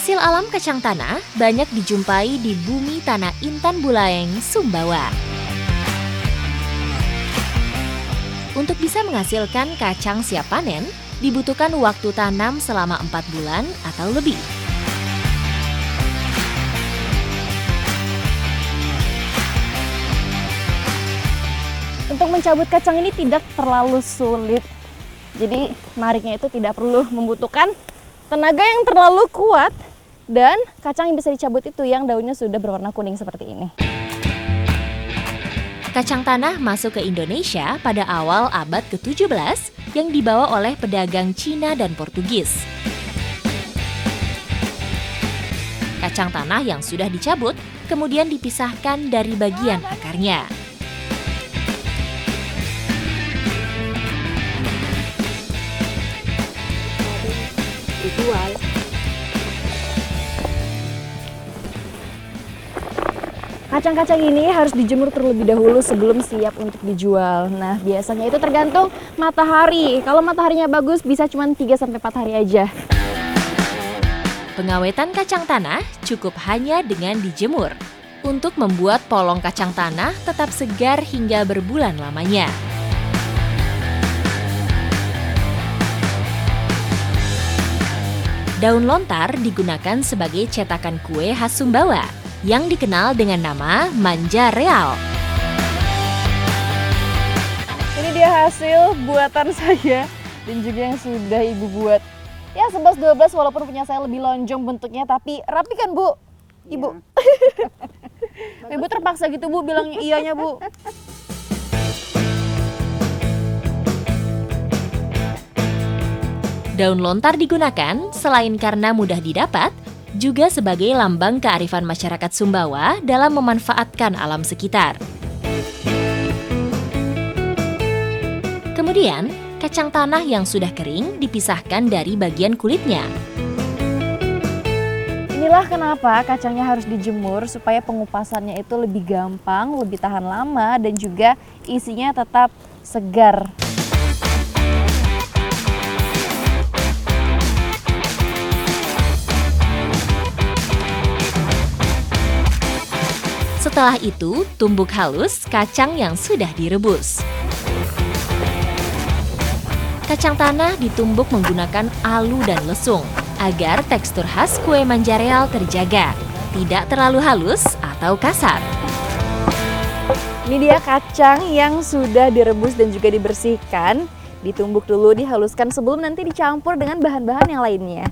Hasil alam kacang tanah banyak dijumpai di bumi tanah Intan Bulaeng, Sumbawa. Untuk bisa menghasilkan kacang siap panen, dibutuhkan waktu tanam selama 4 bulan atau lebih. Untuk mencabut kacang ini tidak terlalu sulit. Jadi nariknya itu tidak perlu membutuhkan tenaga yang terlalu kuat, dan kacang yang bisa dicabut itu yang daunnya sudah berwarna kuning seperti ini. Kacang tanah masuk ke Indonesia pada awal abad ke-17 yang dibawa oleh pedagang Cina dan Portugis. Kacang tanah yang sudah dicabut kemudian dipisahkan dari bagian akarnya. Dijual. Kacang-kacang ini harus dijemur terlebih dahulu sebelum siap untuk dijual. Nah, biasanya itu tergantung matahari. Kalau mataharinya bagus bisa cuma 3-4 hari aja. Pengawetan kacang tanah cukup hanya dengan dijemur untuk membuat polong kacang tanah tetap segar hingga berbulan lamanya. Daun lontar digunakan sebagai cetakan kue khas Sumbawa yang dikenal dengan nama manja real. Ini dia hasil buatan saya dan juga yang sudah ibu buat. Ya 11-12 walaupun punya saya lebih lonjong bentuknya, tapi rapi kan Bu? Ibu. Iya. Ibu terpaksa gitu Bu bilang iyanya Bu. Daun lontar digunakan selain karena mudah didapat, juga sebagai lambang kearifan masyarakat Sumbawa dalam memanfaatkan alam sekitar. Kemudian, kacang tanah yang sudah kering dipisahkan dari bagian kulitnya. Inilah kenapa kacangnya harus dijemur supaya pengupasannya itu lebih gampang, lebih tahan lama, dan juga isinya tetap segar. Setelah itu, tumbuk halus kacang yang sudah direbus. Kacang tanah ditumbuk menggunakan alu dan lesung agar tekstur khas kue manja real terjaga, tidak terlalu halus atau kasar. Ini dia kacang yang sudah direbus dan juga dibersihkan. Ditumbuk dulu, dihaluskan sebelum nanti dicampur dengan bahan-bahan yang lainnya.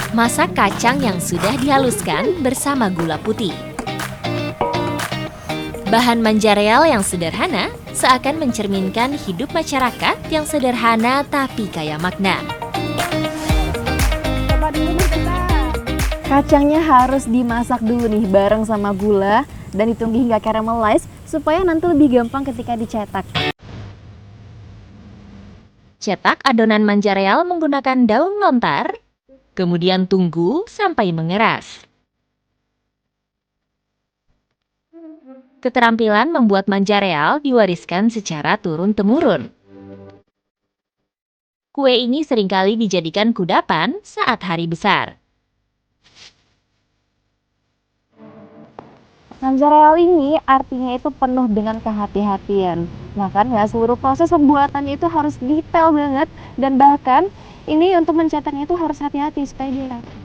Masak kacang yang sudah dihaluskan bersama gula putih. Bahan manja real yang sederhana seakan mencerminkan hidup masyarakat yang sederhana tapi kaya makna. Kacangnya harus dimasak dulu nih bareng sama gula dan ditunggu hingga caramelize supaya nanti lebih gampang ketika dicetak. Cetak adonan manja real menggunakan daun lontar, kemudian tunggu sampai mengeras. Keterampilan membuat manja real diwariskan secara turun-temurun. Kue ini seringkali dijadikan kudapan saat hari besar. Manja real ini artinya itu penuh dengan kehati-hatian. Makanya seluruh proses pembuatannya itu harus detail banget, dan bahkan ini untuk mencetaknya itu harus hati-hati supaya dia rapi.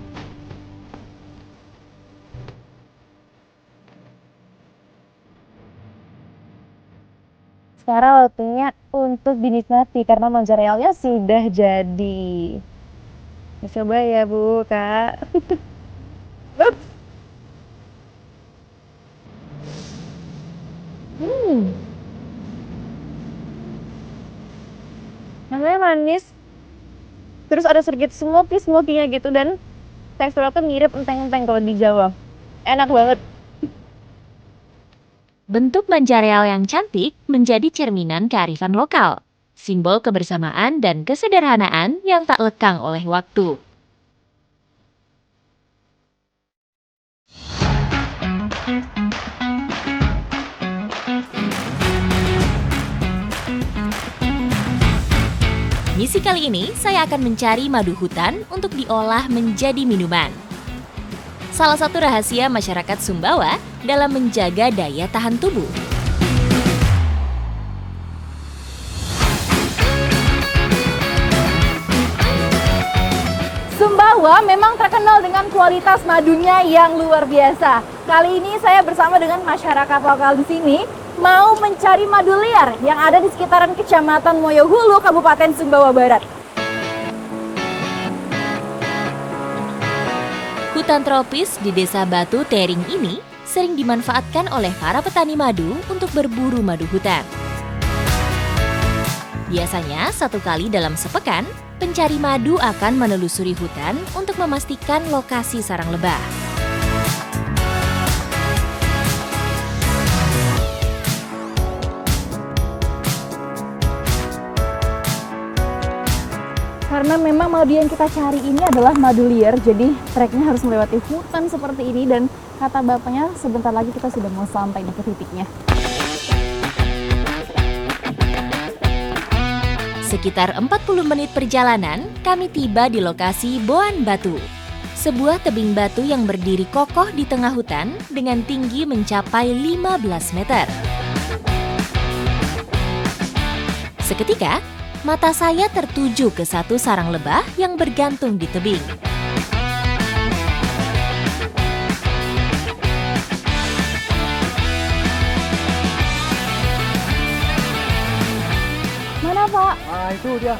Sekarang waktunya untuk dinikmati karena manja realnya sudah jadi. Coba ya Bu, Kak. Rasanya manis, terus ada sedikit smoky-nya gitu, dan teksturnya tuh mirip enteng-enteng kalau di Jawa. Enak banget. Bentuk manja real yang cantik menjadi cerminan kearifan lokal, simbol kebersamaan dan kesederhanaan yang tak lekang oleh waktu. Misi kali ini saya akan mencari madu hutan untuk diolah menjadi minuman. Salah satu rahasia masyarakat Sumbawa dalam menjaga daya tahan tubuh. Sumbawa memang terkenal dengan kualitas madunya yang luar biasa. Kali ini saya bersama dengan masyarakat lokal di sini mau mencari madu liar yang ada di sekitaran Kecamatan Moyohulu, Kabupaten Sumbawa Barat. Hutan tropis di Desa Batu Tering ini sering dimanfaatkan oleh para petani madu untuk berburu madu hutan. Biasanya 1 kali dalam sepekan, pencari madu akan menelusuri hutan untuk memastikan lokasi sarang lebah. Karena memang madu yang kita cari ini adalah madu liar, jadi treknya harus melewati hutan seperti ini dan kata bapaknya sebentar lagi kita sudah mau sampai ke titiknya. Sekitar 40 menit perjalanan, kami tiba di lokasi Boan Batu. Sebuah tebing batu yang berdiri kokoh di tengah hutan dengan tinggi mencapai 15 meter. Seketika, mata saya tertuju ke satu sarang lebah yang bergantung di tebing. Mana Pak? Nah itu dia.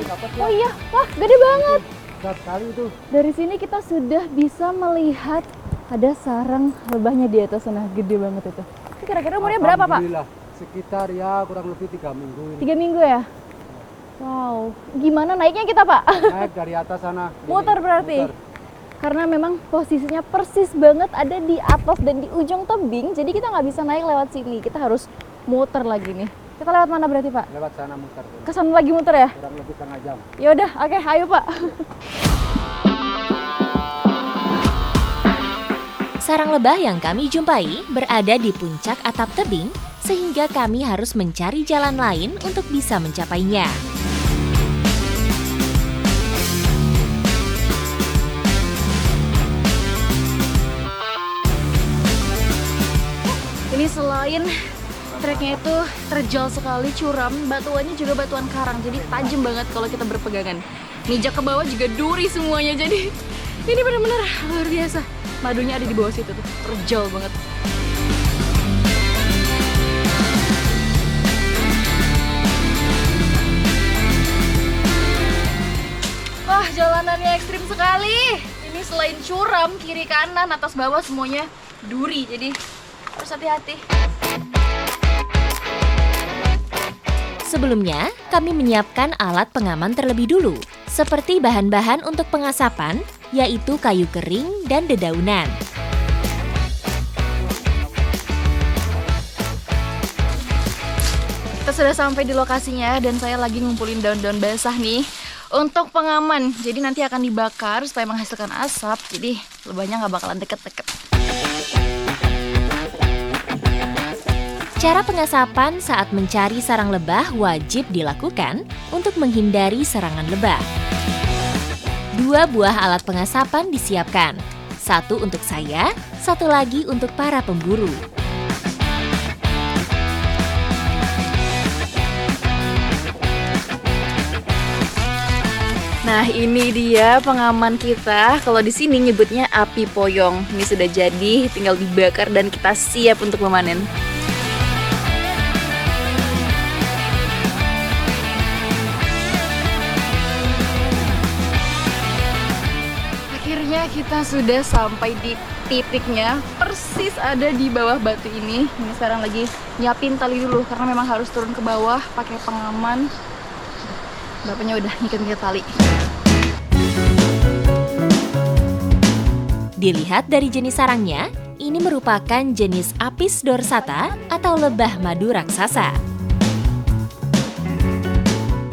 Dapat ya. Oh iya, wah gede banget. Besar sekali itu. Dari sini kita sudah bisa melihat ada sarang lebahnya di atas sana, gede banget itu. Ini kira-kira umurnya berapa Pak? Alhamdulillah, sekitar ya kurang lebih 3 minggu ini. 3 minggu ya? Wow, gimana naiknya kita Pak? Naik dari atas sana. Muter berarti? Muter. Karena memang posisinya persis banget ada di atas dan di ujung tebing, jadi kita nggak bisa naik lewat sini, kita harus muter lagi nih. Kita lewat mana berarti Pak? Lewat sana muter. Ke sana lagi muter ya? Kurang lebih setengah jam. Yaudah, oke, ayo Pak. Sarang lebah yang kami jumpai berada di puncak atap tebing, sehingga kami harus mencari jalan lain untuk bisa mencapainya. Ini selain treknya itu terjal sekali, curam, batuannya juga batuan karang, jadi tajam banget kalau kita berpegangan. Nijak ke bawah juga duri semuanya, jadi ini benar-benar luar biasa. Madunya ada di bawah situ tuh, terjal banget. Wah, jalanannya ekstrim sekali. Ini selain curam, kiri kanan, atas bawah semuanya duri, jadi harus hati-hati. Sebelumnya, kami menyiapkan alat pengaman terlebih dulu, seperti bahan-bahan untuk pengasapan, yaitu kayu kering dan dedaunan. Kita sudah sampai di lokasinya dan saya lagi ngumpulin daun-daun basah nih untuk pengaman. Jadi nanti akan dibakar supaya menghasilkan asap, jadi lebahnya nggak bakalan deket-deket. Cara pengasapan saat mencari sarang lebah wajib dilakukan untuk menghindari serangan lebah. 2 buah alat pengasapan disiapkan, 1 untuk saya, 1 lagi untuk para pemburu. Nah, ini dia pengaman kita. Kalau di sini nyebutnya api poyong. Ini sudah jadi, tinggal dibakar dan kita siap untuk memanen. Akhirnya kita sudah sampai di titiknya, persis ada di bawah batu ini. Ini sekarang lagi nyiapin tali dulu karena memang harus turun ke bawah pakai pengaman. Bapaknya udah ngikat tali. Dilihat dari jenis sarangnya, ini merupakan jenis Apis dorsata atau lebah madu raksasa.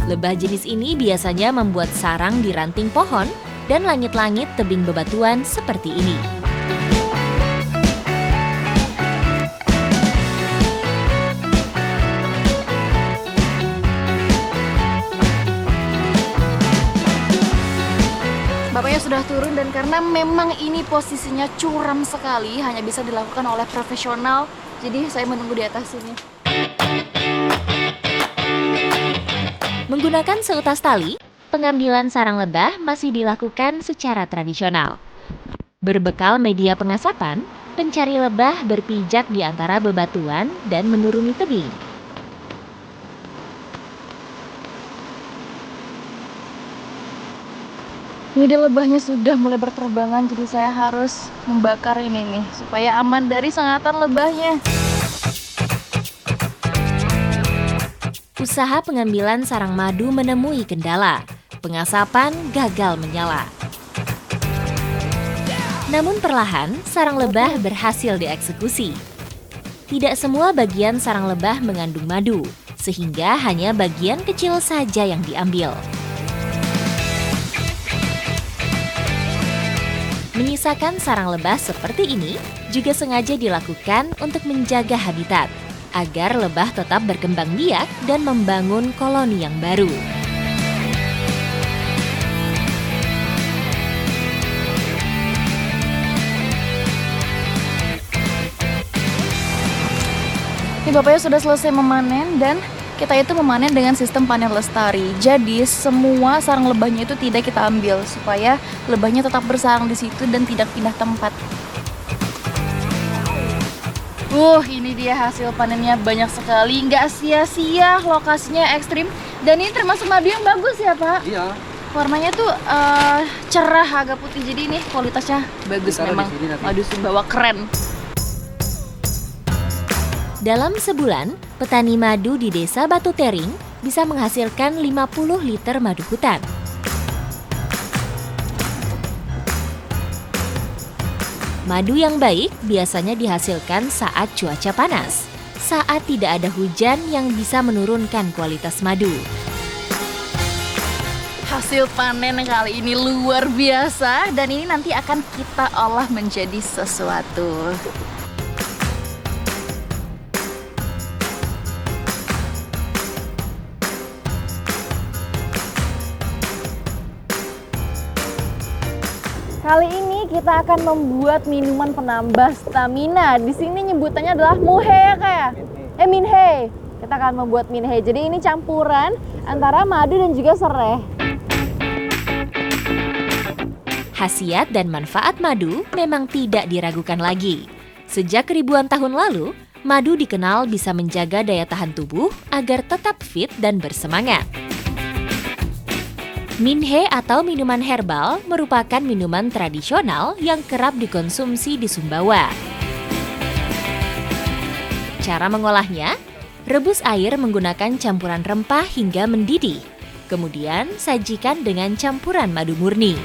Lebah jenis ini biasanya membuat sarang di ranting pohon dan langit-langit tebing bebatuan seperti ini. sudah turun dan karena memang ini posisinya curam sekali, hanya bisa dilakukan oleh profesional. Jadi saya menunggu di atas sini. Menggunakan seutas tali, pengambilan sarang lebah masih dilakukan secara tradisional. Berbekal media pengasapan, pencari lebah berpijak di antara bebatuan dan menuruni tebing. Ini dia lebahnya sudah mulai berterbangan, jadi saya harus membakar ini nih supaya aman dari sengatan lebahnya. Usaha pengambilan sarang madu menemui kendala. Pengasapan gagal menyala. Namun perlahan, sarang lebah berhasil dieksekusi. Tidak semua bagian sarang lebah mengandung madu, sehingga hanya bagian kecil saja yang diambil. Menyisakan sarang lebah seperti ini juga sengaja dilakukan untuk menjaga habitat, agar lebah tetap berkembang biak dan membangun koloni yang baru. Ini bapaknya sudah selesai memanen dan kita itu memanen dengan sistem panen lestari. Jadi semua sarang lebahnya itu tidak kita ambil supaya lebahnya tetap bersarang di situ dan tidak pindah tempat. Ini dia hasil panennya, banyak sekali, nggak sia-sia, lokasinya ekstrim. Dan ini termasuk madu yang bagus ya Pak? Iya. Warnanya tuh cerah, agak putih, jadi ini kualitasnya bagus. Taruh di memang. sini nanti. Madu Sumbawa keren. Dalam sebulan, petani madu di Desa Batu Tering bisa menghasilkan 50 liter madu hutan. Madu yang baik biasanya dihasilkan saat cuaca panas, saat tidak ada hujan yang bisa menurunkan kualitas madu. Hasil panen kali ini luar biasa dan ini nanti akan kita olah menjadi sesuatu. Kali ini kita akan membuat minuman penambah stamina. Di sini nyebutannya adalah muhe ya Kak? Minhe. Kita akan membuat minhe. Jadi ini campuran antara madu dan juga serai. Khasiat dan manfaat madu memang tidak diragukan lagi. Sejak ribuan tahun lalu, madu dikenal bisa menjaga daya tahan tubuh agar tetap fit dan bersemangat. Minhe atau minuman herbal merupakan minuman tradisional yang kerap dikonsumsi di Sumbawa. Cara mengolahnya, rebus air menggunakan campuran rempah hingga mendidih. Kemudian sajikan dengan campuran madu murni.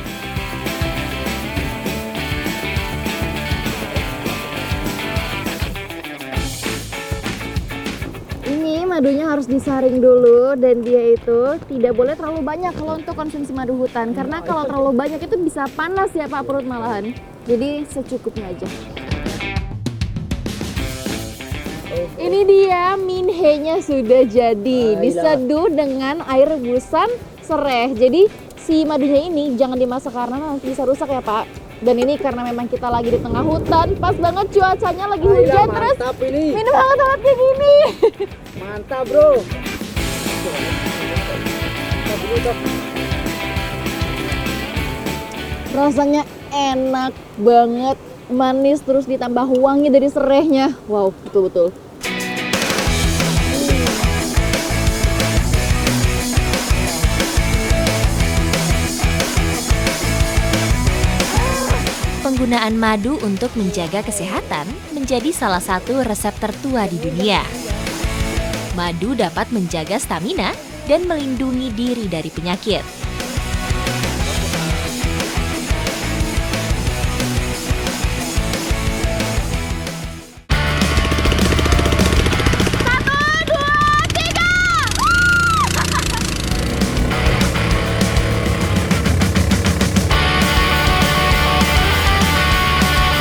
Madunya harus disaring dulu dan dia itu tidak boleh terlalu banyak kalau untuk konsumsi madu hutan karena kalau terlalu banyak itu bisa panas ya Pak perut malahan. Jadi secukupnya aja. Ini dia minhenya sudah jadi, diseduh dengan air rebusan serai. Jadi si madunya ini jangan dimasak karena nanti bisa rusak ya Pak. Dan ini karena memang kita lagi di tengah hutan, pas banget cuacanya lagi hujan terus ini. minum hangat-hangat kayak gini. Mantap bro. Rasanya enak banget, manis terus ditambah wangi dari serainya. Wow, betul-betul. Penggunaan madu untuk menjaga kesehatan menjadi salah satu resep tertua di dunia. Madu dapat menjaga stamina dan melindungi diri dari penyakit.